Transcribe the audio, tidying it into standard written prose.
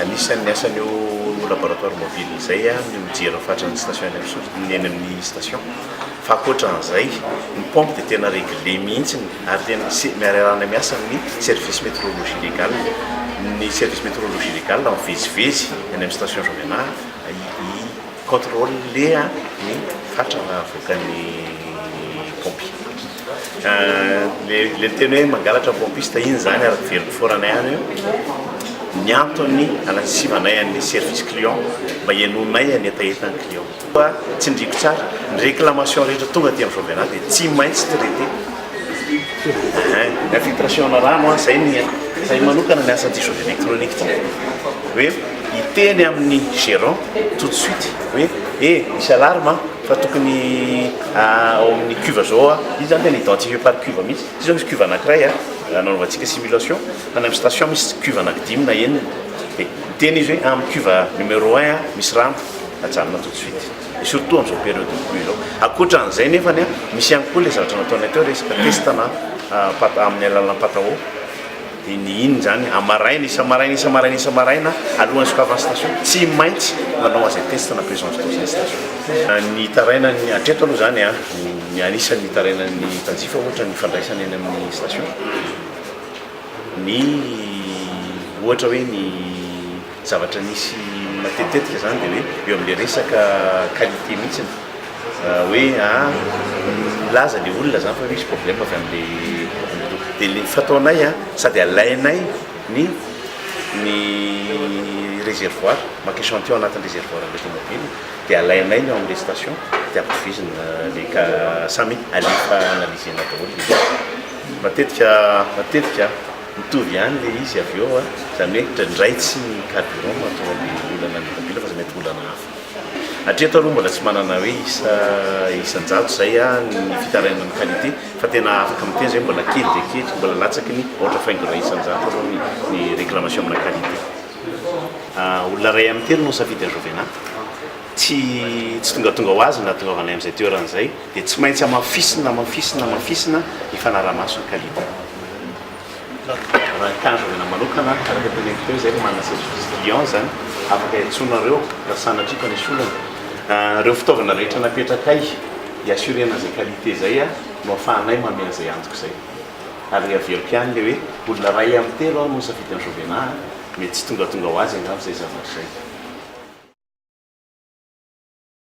anisan'ny asan'io laboratoire mobile izay a ny mijery fatrany station eny amin'ny station fa ankoatran'izay ny pompe dia tena réglé mihitsy ary tena miarahana miasa amin'ny service météorologie légale ny service météorologie légale mivezivezy eny amin'ny station Jovena i contrôle le ny fatrana avoakan'ny pompier le teny hoe mangalatra pompiste iny zany araka veloko foranay any io ny antony anasivanay amin'ny service client mba ianonay any etaetan'ny client fa tsindriko tsara ny réclamation rehetra tonga aty amin'ny Jovena dia tsy maintsy traité infiltration na rano zay manokana ny asa ty jauge électronique ty hoe iteny amin'ny gérant tout de suite hoe misy alarme fa tokony ao amin'ny cuve zao izy zany tena identifié par cuve mihitsy izy zao misy cuve anankiray nanaovantsika simulation any amin'ny station misy cuve anankidimy na enina dia teny izy hoe amin'ny cuve numéro 1 misy rano ajanona tout de suite et surtout am'izao période pluie zao ankoatran'izay nefany misy ihany koa le zavatra nataonay teo resaka testana amin'ny alalan'ny patao iny zany amaraina isamaraina alohan'ny sokavan'ny station tsy maintsy manao azay testana présence d'eau station ny taraina ny atreto aloha zany ny anisan'ny tarainan'ny mpanjifa ohatra ny fandraisana eny amin'ny station ny ohatra hoe ny zavatra nisy matetetika zany dia hoe eo amin'le resaka qualité mihitsy hoe laza le olona zany fa misy problème avy amin'le dia le fataonay sady alainay ny réservoir maka échantillon anatin'ny réservoir an'le automobile dia alainay ny ao amin'le station dia ampifizina le ka samy alefa analysena daholo matetika mitovy ihany le izy avy eo zany hoe ndraindray tsy carburant mahatonga le olana ny automobile fa za mety olana hafa hatreto aloha mbola tsy manana hoe isan-jato zay ny fitarainan'ny qualité fa tena afaka miteny zay mbola kely dia kely mbola latsaky ny ohatra faingona isan-jato aloha ny réclamation amina qualité olona ray amin'ny telo no safidy Jovena tsy tongatonga ho azy na tonga avanay amin'izay toeran'izay dia tsy maintsy mafisina ifanaramaso ny qualité raha kan Jovena manokana araka teneko teo zay manana service client zany afaka iatsonareo raha sanatrika ny solana reo fitaovana rehetra napetrakay hiassurena zay qualité zay no afahanay mamena zay antoko zay ary aveloko ihany le hoe olona ray amin'ny telo no safidy amin'ny Jovena mety tsy tongatonga ho azy angamba zay zavatra zay